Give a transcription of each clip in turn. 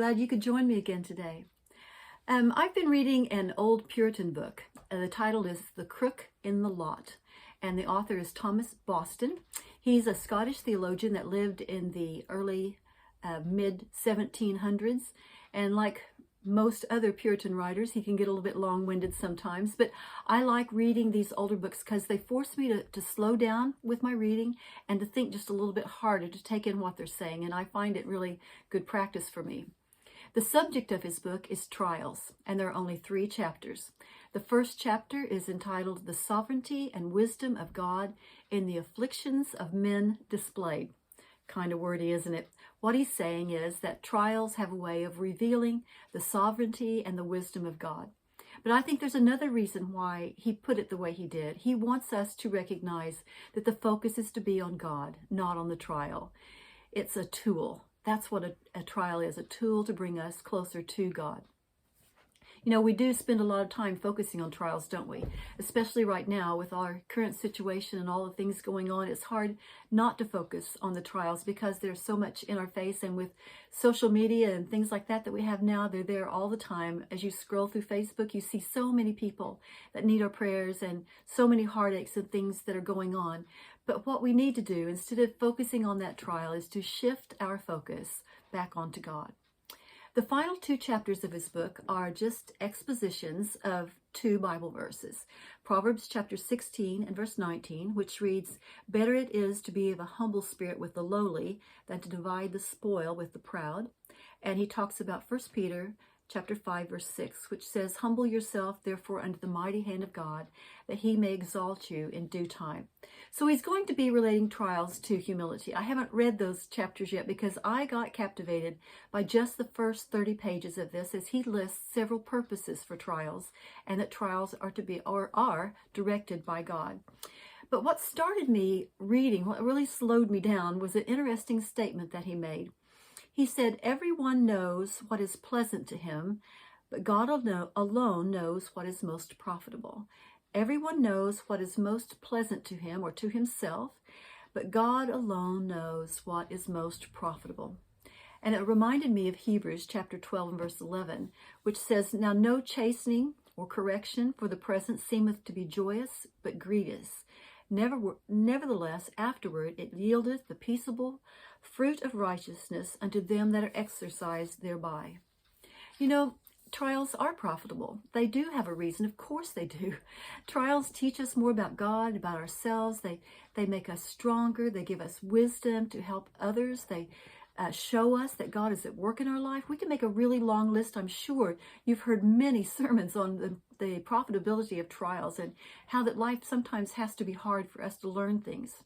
Glad you could join me again today. I've been reading an old Puritan book. The title is The Crook in the Lot, and the author is Thomas Boston. He's a Scottish theologian that lived in the early mid-1700s, and like most other Puritan writers, he can get a little bit long-winded sometimes, but I like reading these older books because they force me to slow down with my reading and to think just a little bit harder to take in what they're saying, and I find it really good practice for me. The subject of his book is trials, and there are only 3 chapters. The first chapter is entitled The Sovereignty and Wisdom of God in the Afflictions of Men Displayed. Kind of wordy, isn't it? What he's saying is that trials have a way of revealing the sovereignty and the wisdom of God. But I think there's another reason why he put it the way he did. He wants us to recognize that the focus is to be on God, not on the trial. It's a tool. That's what a trial is, a tool to bring us closer to God. You know, we do spend a lot of time focusing on trials, don't we? Especially right now with our current situation and all the things going on. It's hard not to focus on the trials because there's so much in our face, and with social media and things like that we have now, they're there all the time. As you scroll through Facebook, you see so many people that need our prayers and so many heartaches and things that are going on. But what we need to do, instead of focusing on that trial, is to shift our focus back onto God. The final 2 chapters of his book are just expositions of 2 Bible verses. Proverbs chapter 16 and verse 19, which reads, "Better it is to be of a humble spirit with the lowly than to divide the spoil with the proud." And he talks about 1 Peter chapter 5 verse 6, which says, "Humble yourself therefore under the mighty hand of God, that he may exalt you in due time." So he's going to be relating trials to humility. I haven't read those chapters yet because I got captivated by just the first 30 pages of this, as he lists several purposes for trials, and that trials are to be or are directed by God. But what started me reading, what really slowed me down, was an interesting statement that he made. He said, "Everyone knows what is pleasant to him, but God alone knows what is most profitable." Everyone knows what is most pleasant to him or to himself, but God alone knows what is most profitable. And it reminded me of Hebrews chapter 12 and verse 11, which says, "Now no chastening or correction for the present seemeth to be joyous, but grievous. Nevertheless, afterward it yieldeth the peaceable fruit of righteousness unto them that are exercised thereby." You know, trials are profitable. They do have a reason. Of course they do. Trials teach us more about God, about ourselves. They make us stronger. They give us wisdom to help others. They show us that God is at work in our life. We can make a really long list. I'm sure you've heard many sermons on the profitability of trials and how that life sometimes has to be hard for us to learn things.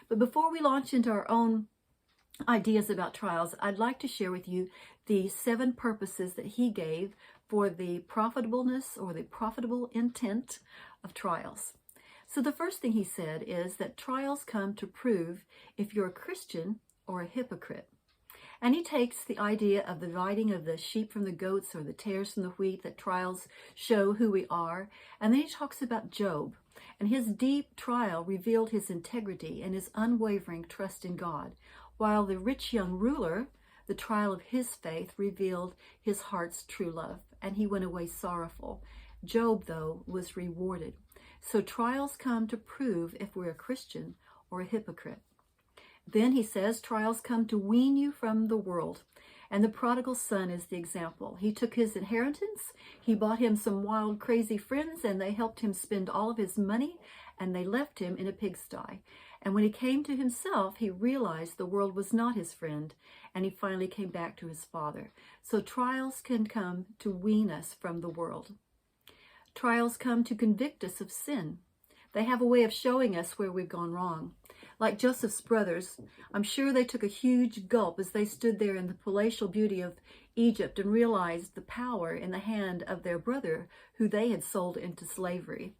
But before we launch into our own ideas about trials, I'd like to share with you the 7 purposes that he gave for the profitableness or the profitable intent of trials. So the first thing he said is that trials come to prove if you're a Christian or a hypocrite. And he takes the idea of the dividing of the sheep from the goats or the tares from the wheat, that trials show who we are. And then he talks about Job, and his deep trial revealed his integrity and his unwavering trust in God, while the rich young ruler, the trial of his faith revealed his heart's true love, and he went away sorrowful. Job, though, was rewarded. So trials come to prove if we're a Christian or a hypocrite. Then he says trials come to wean you from the world. And the prodigal son is the example. He took his inheritance, he bought him some wild, crazy friends, and they helped him spend all of his money, and they left him in a pigsty. And when he came to himself, he realized the world was not his friend, and he finally came back to his father. So trials can come to wean us from the world. Trials come to convict us of sin. They have a way of showing us where we've gone wrong. Like Joseph's brothers, I'm sure they took a huge gulp as they stood there in the palatial beauty of Egypt and realized the power in the hand of their brother who they had sold into slavery.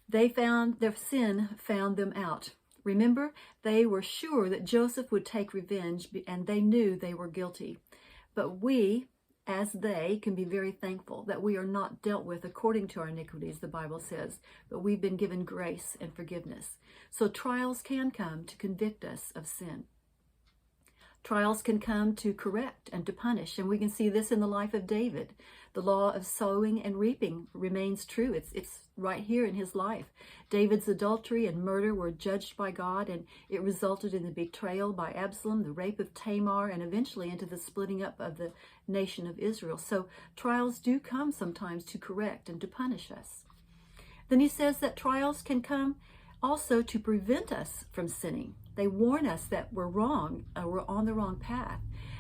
They found their sin found them out. Remember, they were sure that Joseph would take revenge, and they knew they were guilty. But we, as they, can be very thankful that we are not dealt with according to our iniquities, the Bible says, but we've been given grace and forgiveness. So trials can come to convict us of sin. Trials can come to correct and to punish, and we can see this in the life of David. The law of sowing and reaping remains true. It's right here in his life. David's adultery and murder were judged by God, and it resulted in the betrayal by Absalom, the rape of Tamar, and eventually into the splitting up of the nation of Israel. So trials do come sometimes to correct and to punish us. Then he says that trials can come also to prevent us from sinning. They warn us that we're wrong, we're on the wrong path.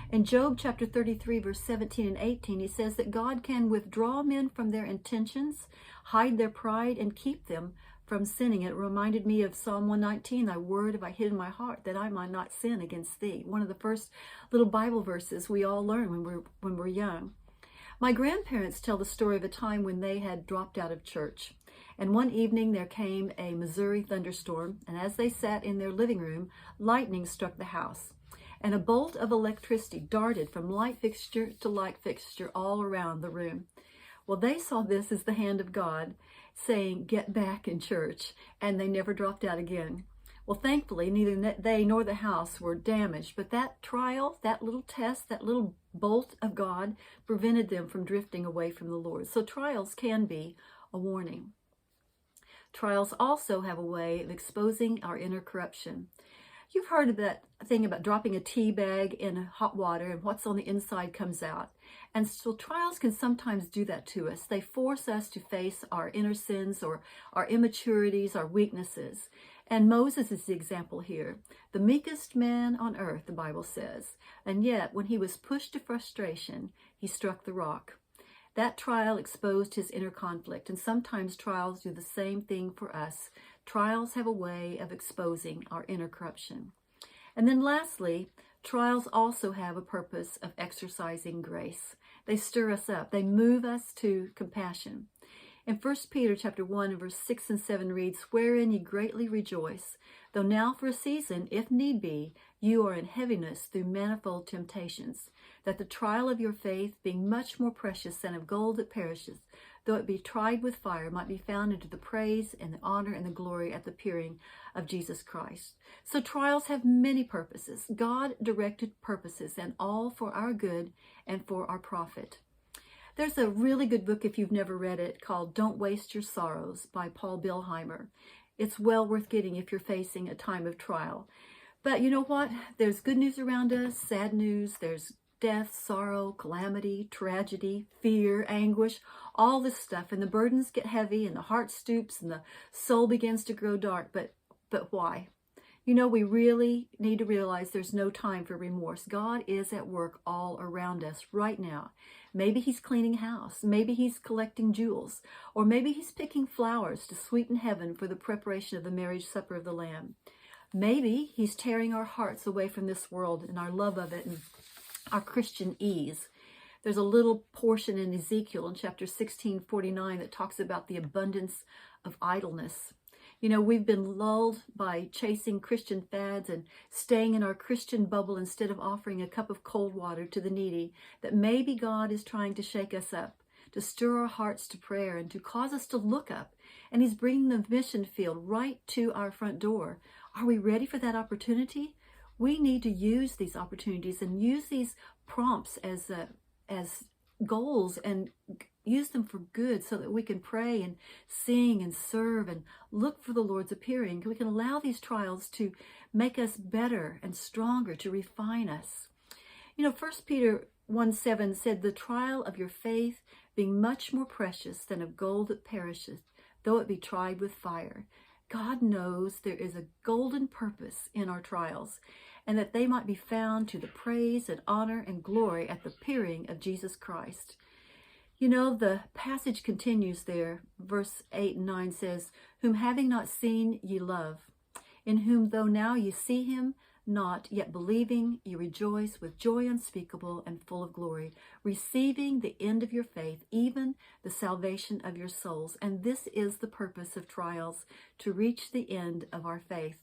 In Job chapter 33, verse 17 and 18, he says that God can withdraw men from their intentions, hide their pride, and keep them from sinning. It reminded me of Psalm 119, thy word have I hid in my heart, that I might not sin against thee. One of the first little Bible verses we all learn when we're young. My grandparents tell the story of a time when they had dropped out of church. And one evening there came a Missouri thunderstorm, and as they sat in their living room, lightning struck the house. And a bolt of electricity darted from light fixture to light fixture all around the room. Well, they saw this as the hand of God saying, get back in church, and they never dropped out again. Well, thankfully, neither they nor the house were damaged, but that trial, that little test, that little bolt of God prevented them from drifting away from the Lord. So trials can be a warning. Trials also have a way of exposing our inner corruption. You've heard of that thing about dropping a tea bag in hot water and what's on the inside comes out. And so trials can sometimes do that to us. They force us to face our inner sins or our immaturities, our weaknesses. And Moses is the example here. The meekest man on earth, the Bible says. And yet, when he was pushed to frustration, he struck the rock. That trial exposed his inner conflict, and sometimes trials do the same thing for us. Trials have a way of exposing our inner corruption. And then lastly, trials also have a purpose of exercising grace. They stir us up. They move us to compassion. In 1 Peter chapter 1 and verse 6 and 7 reads, wherein ye greatly rejoice, though now for a season, if need be, you are in heaviness through manifold temptations, that the trial of your faith, being much more precious than of gold that perisheth, though it be tried with fire, might be found unto the praise and the honor and the glory at the appearing of Jesus Christ. So trials have many purposes, God-directed purposes, and all for our good and for our profit. There's a really good book, if you've never read it, called Don't Waste Your Sorrows by Paul Bilheimer. It's well worth getting if you're facing a time of trial. But you know what? There's good news around us, sad news. There's death, sorrow, calamity, tragedy, fear, anguish, all this stuff. And the burdens get heavy and the heart stoops and the soul begins to grow dark. But why? You know, we really need to realize there's no time for remorse. God is at work all around us right now. Maybe he's cleaning house. Maybe he's collecting jewels. Or maybe he's picking flowers to sweeten heaven for the preparation of the marriage supper of the Lamb. Maybe he's tearing our hearts away from this world and our love of it and our Christian ease. There's a little portion in Ezekiel in chapter 16:49 that talks about the abundance of idleness. You know, we've been lulled by chasing Christian fads and staying in our Christian bubble instead of offering a cup of cold water to the needy, that maybe God is trying to shake us up, to stir our hearts to prayer and to cause us to look up. And he's bringing the mission field right to our front door. Are we ready for that opportunity? We need to use these opportunities and use these prompts as goals and use them for good so that we can pray and sing and serve and look for the Lord's appearing. We can allow these trials to make us better and stronger, to refine us. You know, 1 Peter 1:7 said, the trial of your faith being much more precious than of gold that perisheth, though it be tried with fire. God knows there is a golden purpose in our trials, and that they might be found to the praise and honor and glory at the appearing of Jesus Christ. You know, the passage continues there. Verse 8 and 9 says, whom having not seen ye love, in whom though now ye see him not, yet believing ye rejoice with joy unspeakable and full of glory, receiving the end of your faith, even the salvation of your souls. And this is the purpose of trials, to reach the end of our faith.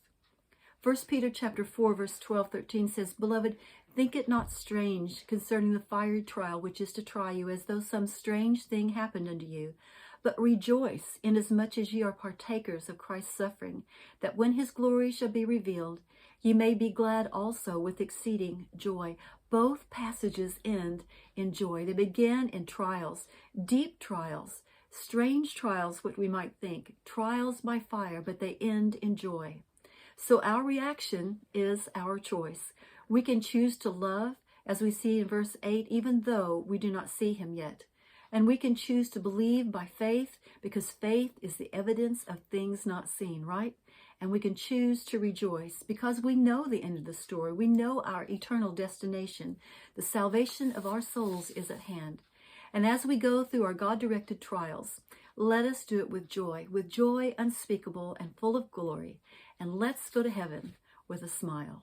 1 Peter chapter 4, verse 12-13 says, beloved, think it not strange concerning the fiery trial which is to try you, as though some strange thing happened unto you. But rejoice, inasmuch as ye are partakers of Christ's suffering, that when his glory shall be revealed, Ye may be glad also with exceeding joy. Both passages end in joy. They begin in trials, deep trials, strange trials, what we might think, trials by fire, but they end in joy. So our reaction is our choice. We can choose to love, as we see in verse 8, even though we do not see him yet. And we can choose to believe by faith, because faith is the evidence of things not seen, right? And we can choose to rejoice because we know the end of the story. We know our eternal destination. The salvation of our souls is at hand. And as we go through our God-directed trials, let us do it with joy unspeakable and full of glory. And let's go to heaven with a smile.